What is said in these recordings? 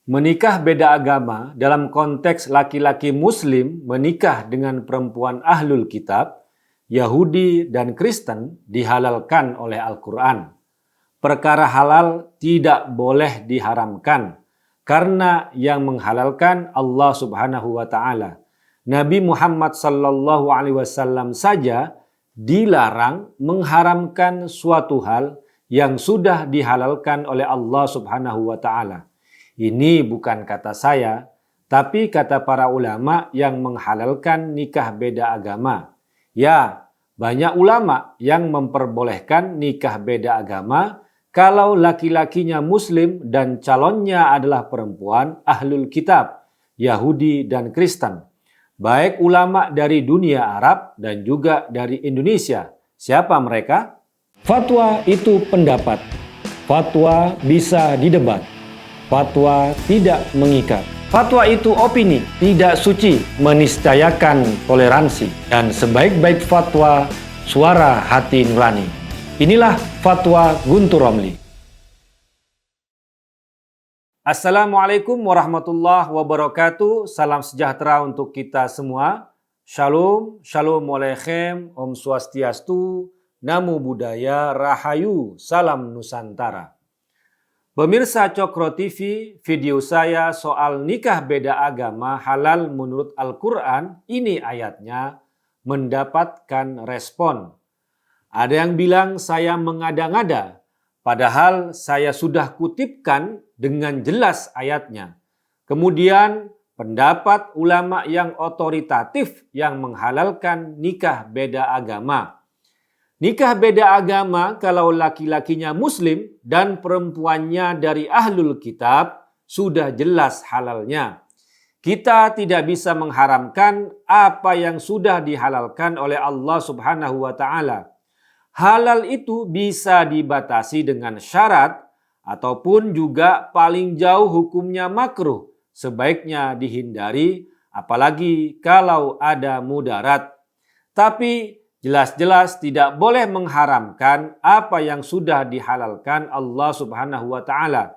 Menikah beda agama dalam konteks laki-laki muslim menikah dengan perempuan ahlul kitab, Yahudi dan Kristen dihalalkan oleh Al-Quran. Perkara halal tidak boleh diharamkan karena yang menghalalkan Allah Subhanahu wa taala. Nabi Muhammad sallallahu alaihi wasallam saja dilarang mengharamkan suatu hal yang sudah dihalalkan oleh Allah Subhanahu wa taala. Ini bukan kata saya, tapi kata para ulama yang menghalalkan nikah beda agama. Ya, banyak ulama yang memperbolehkan nikah beda agama kalau laki-lakinya muslim dan calonnya adalah perempuan ahlul kitab, Yahudi dan Kristen. Baik ulama dari dunia Arab dan juga dari Indonesia. Siapa mereka? Fatwa itu pendapat. Fatwa bisa didebat. Fatwa tidak mengikat. Fatwa itu opini, tidak suci, meniscayakan toleransi. Dan sebaik-baik fatwa, suara hati nurani. Inilah Fatwa Guntur Romli. Assalamualaikum warahmatullahi wabarakatuh. Salam sejahtera untuk kita semua. Shalom, shalom aleichem, om swastiastu, namo buddhaya, rahayu, salam Nusantara. Pemirsa Cokro TV, video saya soal nikah beda agama halal menurut Al-Quran, ini ayatnya, mendapatkan respon. Ada yang bilang saya mengada-ngada, padahal saya sudah kutipkan dengan jelas ayatnya. Kemudian pendapat ulama yang otoritatif yang menghalalkan nikah beda agama. Nikah beda agama kalau laki-lakinya muslim dan perempuannya dari ahlul kitab sudah jelas halalnya. Kita tidak bisa mengharamkan apa yang sudah dihalalkan oleh Allah Subhanahu wa taala. Halal itu bisa dibatasi dengan syarat ataupun juga paling jauh hukumnya makruh. Sebaiknya dihindari apalagi kalau ada mudarat. Tapi jelas-jelas tidak boleh mengharamkan apa yang sudah dihalalkan Allah Subhanahu wa taala.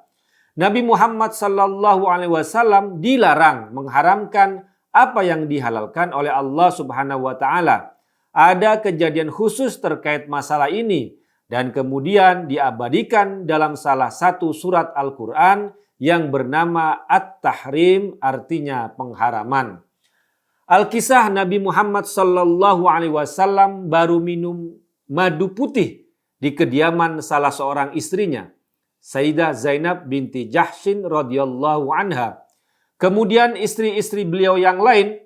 Nabi Muhammad sallallahu alaihi wasallam dilarang mengharamkan apa yang dihalalkan oleh Allah Subhanahu wa taala. Ada kejadian khusus terkait masalah ini dan kemudian diabadikan dalam salah satu surat Al-Qur'an yang bernama At-Tahrim, artinya pengharaman. Al-Kisah Nabi Muhammad sallallahu alaihi wasallam baru minum madu putih di kediaman salah seorang istrinya, Sayyidah Zainab binti Jahshin radhiyallahu anha. Kemudian istri-istri beliau yang lain,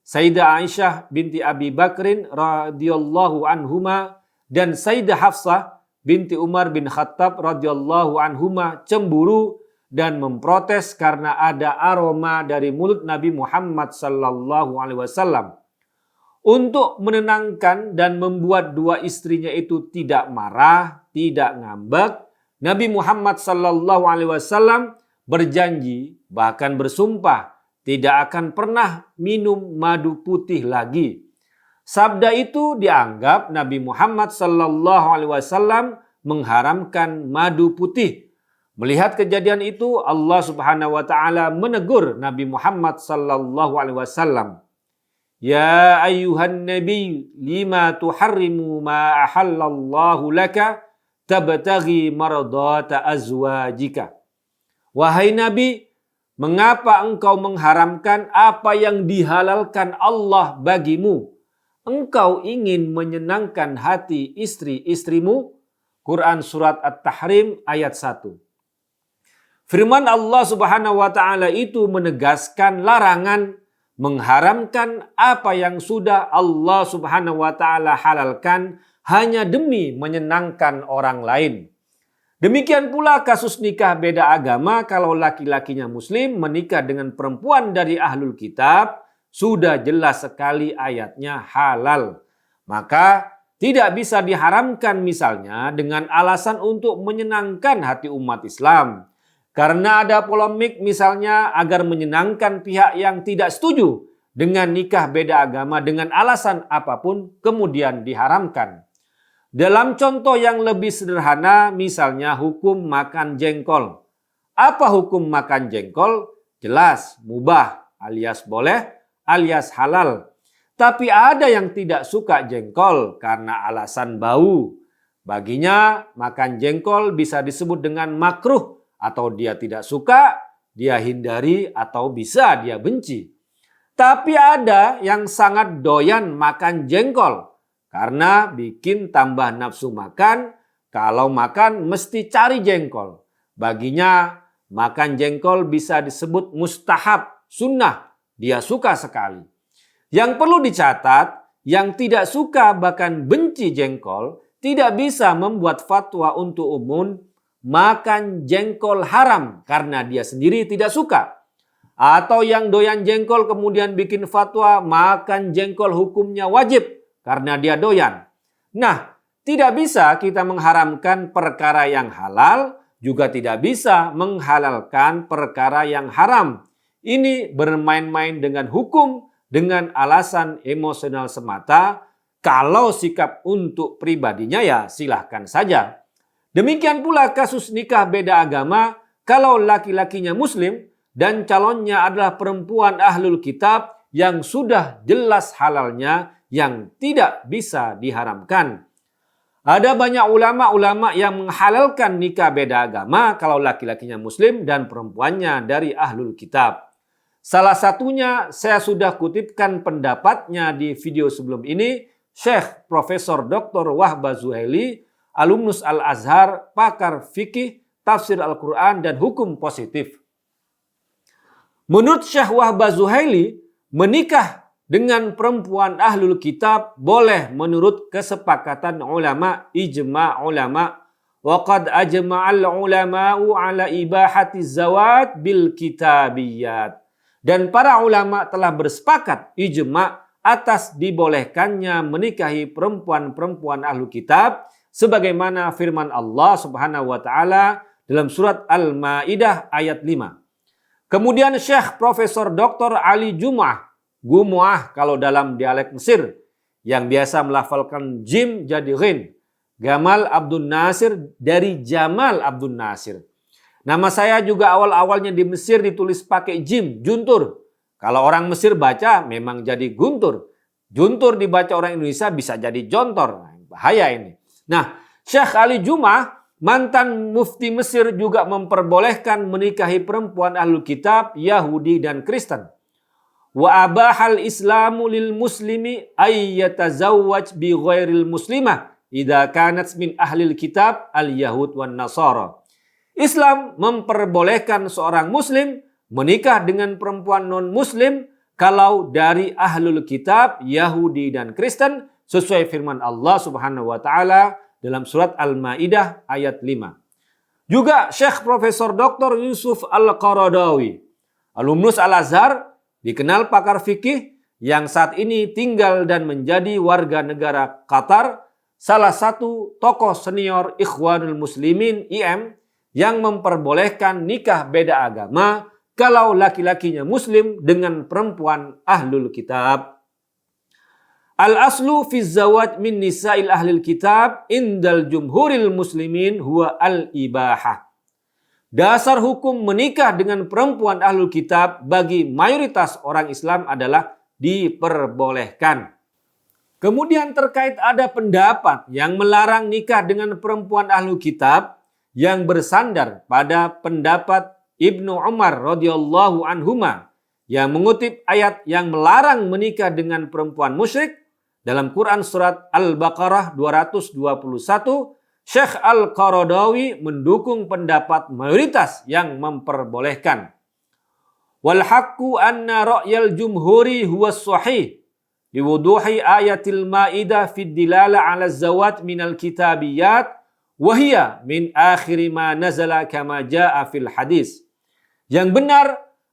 Sayyidah Aisyah binti Abi Bakrin radhiyallahu anhuma dan Sayyidah Hafsah binti Umar bin Khattab radhiyallahu anhuma cemburu dan memprotes karena ada aroma dari mulut Nabi Muhammad sallallahu alaihi wasallam. Untuk menenangkan dan membuat dua istrinya itu tidak marah, tidak ngambek, Nabi Muhammad sallallahu alaihi wasallam berjanji, bahkan bersumpah, tidak akan pernah minum madu putih lagi. Sabda itu dianggap Nabi Muhammad sallallahu alaihi wasallam mengharamkan madu putih. Melihat kejadian itu, Allah Subhanahu wa taala menegur Nabi Muhammad sallallahu alaihi wasallam. Ya ayyuhan nabi, lima tuharrimu ma ahallallahu laka tabtaghi mardata azwajika. Wahai Nabi, mengapa engkau mengharamkan apa yang dihalalkan Allah bagimu? Engkau ingin menyenangkan hati istri-istrimu? Quran Surat At-Tahrim ayat 1. Firman Allah Subhanahu wa taala itu menegaskan larangan mengharamkan apa yang sudah Allah Subhanahu wa taala halalkan hanya demi menyenangkan orang lain. Demikian pula kasus nikah beda agama kalau laki-lakinya muslim menikah dengan perempuan dari ahlul kitab sudah jelas sekali ayatnya halal. Maka tidak bisa diharamkan misalnya dengan alasan untuk menyenangkan hati umat Islam. Karena ada polemik misalnya agar menyenangkan pihak yang tidak setuju dengan nikah beda agama dengan alasan apapun kemudian diharamkan. Dalam contoh yang lebih sederhana misalnya hukum makan jengkol. Apa hukum makan jengkol? Jelas, mubah alias boleh alias halal. Tapi ada yang tidak suka jengkol karena alasan bau. Baginya makan jengkol bisa disebut dengan makruh atau dia tidak suka, dia hindari atau bisa dia benci. Tapi ada yang sangat doyan makan jengkol karena bikin tambah nafsu makan. Kalau makan mesti cari jengkol. Baginya makan jengkol bisa disebut mustahab, sunnah. Dia suka sekali. Yang perlu dicatat, yang tidak suka bahkan benci jengkol tidak bisa membuat fatwa untuk umum makan jengkol haram karena dia sendiri tidak suka. Atau yang doyan jengkol kemudian bikin fatwa makan jengkol hukumnya wajib karena dia doyan. Nah, tidak bisa kita mengharamkan perkara yang halal, juga tidak bisa menghalalkan perkara yang haram. Ini bermain-main dengan hukum dengan alasan emosional semata. Kalau sikap untuk pribadinya ya silahkan saja. Demikian pula kasus nikah beda agama, kalau laki-lakinya muslim dan calonnya adalah perempuan ahlul kitab yang sudah jelas halalnya yang tidak bisa diharamkan. Ada banyak ulama-ulama yang menghalalkan nikah beda agama kalau laki-lakinya muslim dan perempuannya dari ahlul kitab. Salah satunya saya sudah kutipkan pendapatnya di video sebelum ini, Syekh Profesor Dr. Wahbah Zuhaili, alumnus Al-Azhar, pakar fikih, tafsir Al-Quran dan hukum positif. Menurut Syekh Wahbah Zuhaili, menikah dengan perempuan ahlul kitab boleh menurut kesepakatan ulama, ijma' ulama. Wa qad ajma'al ulama'u ala ibahati zawat bil kitabiyat. Dan para ulama telah bersepakat ijma' atas dibolehkannya menikahi perempuan-perempuan ahlul kitab sebagaimana firman Allah Subhanahu wa taala dalam surat Al-Maidah ayat 5. Kemudian Syekh Profesor Dr. Ali Gumuah kalau dalam dialek Mesir yang biasa melafalkan jim jadi ghin. Gamal Abdul Nasir dari Jamal Abdul Nasir. Nama saya juga awal-awalnya di Mesir ditulis pakai jim, juntur. Kalau orang Mesir baca memang jadi guntur. Juntur dibaca orang Indonesia bisa jadi jontor. Bahaya ini. Nah, Syekh Ali Jum'ah, mantan mufti Mesir juga memperbolehkan menikahi perempuan ahlul kitab, Yahudi dan Kristen. Wa abahal islamu lil muslimi ay yatazawwaj bi ghairil muslimah idza kanat min ahlil kitab al yahud wan nasara. Islam memperbolehkan seorang muslim menikah dengan perempuan non-muslim kalau dari ahlul kitab, Yahudi dan Kristen sesuai firman Allah Subhanahu wa taala dalam surat Al-Maidah ayat 5. Juga Syekh Profesor Dr. Yusuf Al-Qaradawi, alumnus Al-Azhar, dikenal pakar fikih yang saat ini tinggal dan menjadi warga negara Qatar, salah satu tokoh senior Ikhwanul Muslimin IM yang memperbolehkan nikah beda agama kalau laki-lakinya muslim dengan perempuan ahlul kitab. Al-aslu fi zawaj min nisa'il ahlil kitab indal jumhuril muslimin huwa al-ibahah. Dasar hukum menikah dengan perempuan ahlul kitab bagi mayoritas orang Islam adalah diperbolehkan. Kemudian terkait ada pendapat yang melarang nikah dengan perempuan ahlul kitab yang bersandar pada pendapat Ibnu Umar radhiyallahu anhuma yang mengutip ayat yang melarang menikah dengan perempuan musyrik dalam Quran surat Al-Baqarah 221, Syekh Al-Qaradawi mendukung pendapat mayoritas yang memperbolehkan. Wal haqqu anna ra'yal jumhuri huwa sahih liwuduhi ayatil Maidah fid dilala 'ala zawat minal kitabiyat wahia min akhiri ma nazala kama jaa fil hadis. Yang benar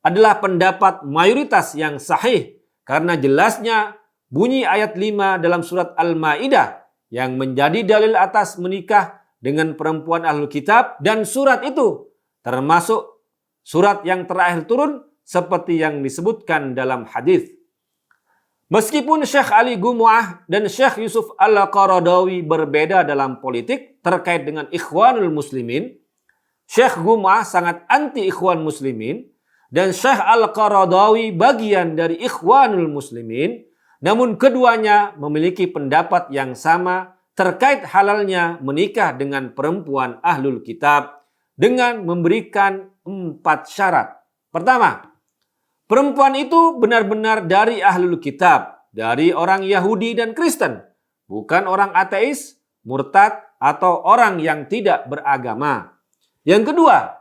adalah pendapat mayoritas yang sahih karena jelasnya bunyi ayat 5 dalam surat Al-Maidah yang menjadi dalil atas menikah dengan perempuan ahlul kitab dan surat itu termasuk surat yang terakhir turun seperti yang disebutkan dalam hadis. Meskipun Syekh Ali Gumuah dan Syekh Yusuf Al-Qaradawi berbeda dalam politik terkait dengan Ikhwanul Muslimin, Syekh Gum'ah sangat anti ikhwan muslimin dan Syekh Al-Qaradawi bagian dari ikhwanul muslimin. Namun keduanya memiliki pendapat yang sama terkait halalnya menikah dengan perempuan ahlul kitab dengan memberikan 4 syarat. Pertama, perempuan itu benar-benar dari ahlul kitab, dari orang Yahudi dan Kristen, bukan orang ateis, murtad, atau orang yang tidak beragama. Yang kedua,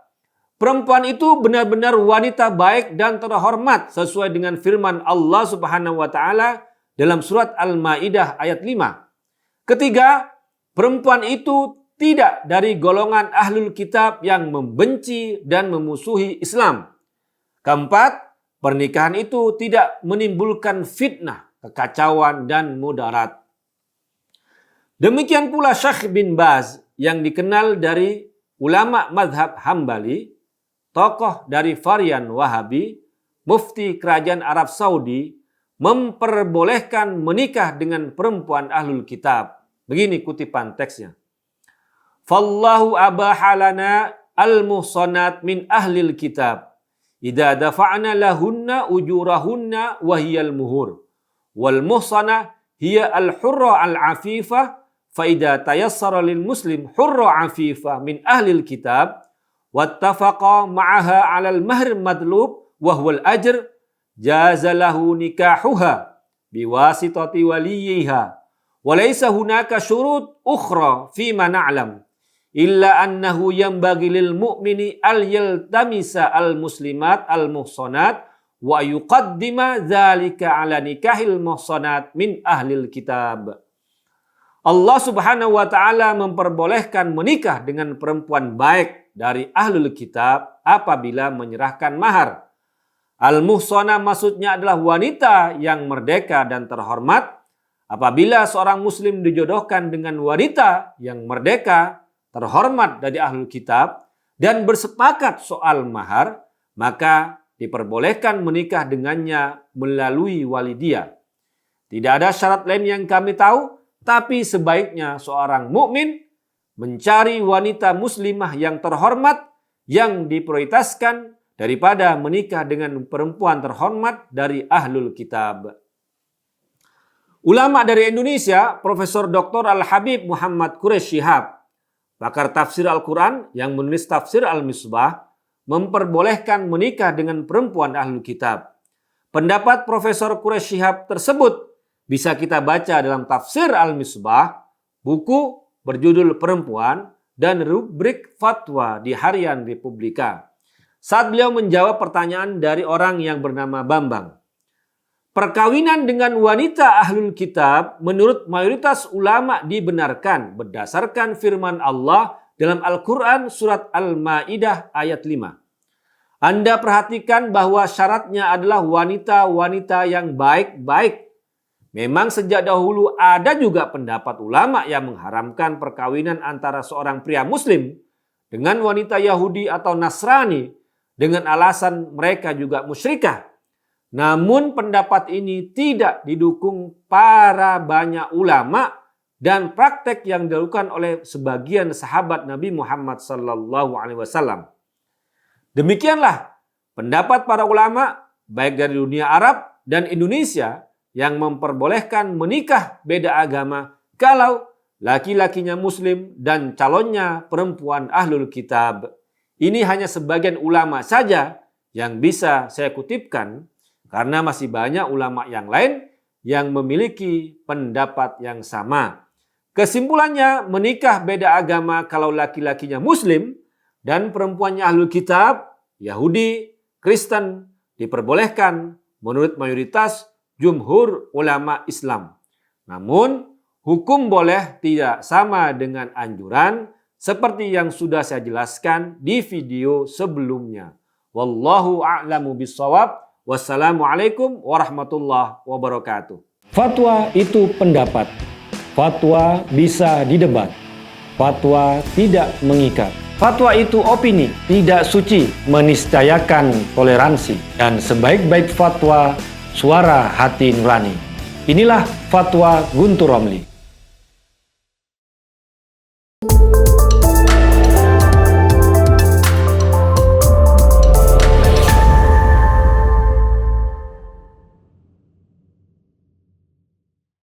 perempuan itu benar-benar wanita baik dan terhormat sesuai dengan firman Allah Subhanahu wa taala dalam surat Al-Maidah ayat 5. Ketiga, perempuan itu tidak dari golongan ahlul kitab yang membenci dan memusuhi Islam. Keempat, pernikahan itu tidak menimbulkan fitnah, kekacauan, dan mudarat. Demikian pula Syekh bin Baz yang dikenal dari ulama mazhab Hambali, tokoh dari varian Wahabi, mufti kerajaan Arab Saudi, memperbolehkan menikah dengan perempuan ahlul kitab. Begini kutipan teksnya. Fallahu abahalana al-muhsanat min ahlil kitab. Idza dafa'na lahunna ujurahunna wa hiyal muhur. Wal muhsanah hiya al-hurra al-afifah. Fa idza tayassara lil muslim hurra afifah min ahlil kitab wattafaqa ma'aha 'alal mahr madlub wa huwal ajr jaza lahu nikahuha biwasitati waliyiha wa laysa hunaka syurut ukhra fi ma na'lam illa annahu yanbaghi lil mu'mini al yaltamisa al muslimat al muhsanat wa yuqaddima dzalika 'ala nikahil muhsanat min ahlil kitab. Allah Subhanahu wa taala memperbolehkan menikah dengan perempuan baik dari ahlul kitab apabila menyerahkan mahar. Al-muhsanah maksudnya adalah wanita yang merdeka dan terhormat. Apabila seorang muslim dijodohkan dengan wanita yang merdeka, terhormat dari ahlul kitab dan bersepakat soal mahar, maka diperbolehkan menikah dengannya melalui wali dia. Tidak ada syarat lain yang kami tahu. Tapi sebaiknya seorang mukmin mencari wanita muslimah yang terhormat yang diprioritaskan daripada menikah dengan perempuan terhormat dari ahlul kitab. Ulama dari Indonesia, Profesor Dr. Al-Habib Muhammad Quraish Shihab, pakar tafsir Al-Quran yang menulis tafsir Al-Misbah, memperbolehkan menikah dengan perempuan ahlul kitab. Pendapat Profesor Quraish Shihab tersebut bisa kita baca dalam tafsir Al-Misbah, buku berjudul Perempuan, dan rubrik fatwa di harian Republika. Saat beliau menjawab pertanyaan dari orang yang bernama Bambang. Perkawinan dengan wanita ahlul kitab menurut mayoritas ulama dibenarkan berdasarkan firman Allah dalam Al-Quran surat Al-Maidah ayat 5. Anda perhatikan bahwa syaratnya adalah wanita-wanita yang baik-baik. Memang sejak dahulu ada juga pendapat ulama yang mengharamkan perkawinan antara seorang pria muslim dengan wanita Yahudi atau Nasrani dengan alasan mereka juga musyrikah. Namun pendapat ini tidak didukung para banyak ulama dan praktek yang dilakukan oleh sebagian sahabat Nabi Muhammad SAW. Demikianlah pendapat para ulama baik dari dunia Arab dan Indonesia yang memperbolehkan menikah beda agama kalau laki-lakinya muslim dan calonnya perempuan ahlul kitab. Ini hanya sebagian ulama saja yang bisa saya kutipkan karena masih banyak ulama yang lain yang memiliki pendapat yang sama. Kesimpulannya, menikah beda agama kalau laki-lakinya muslim dan perempuannya ahlul kitab, Yahudi, Kristen diperbolehkan menurut mayoritas jumhur ulama Islam. Namun, hukum boleh tidak sama dengan anjuran seperti yang sudah saya jelaskan di video sebelumnya. Wallahu a'lamu bissawab. Wassalamualaikum warahmatullahi wabarakatuh. Fatwa itu pendapat. Fatwa bisa didebat. Fatwa tidak mengikat. Fatwa itu opini, tidak suci, meniscayakan toleransi. Dan sebaik-baik fatwa, suara hati nurani. Inilah fatwa Guntur Romli.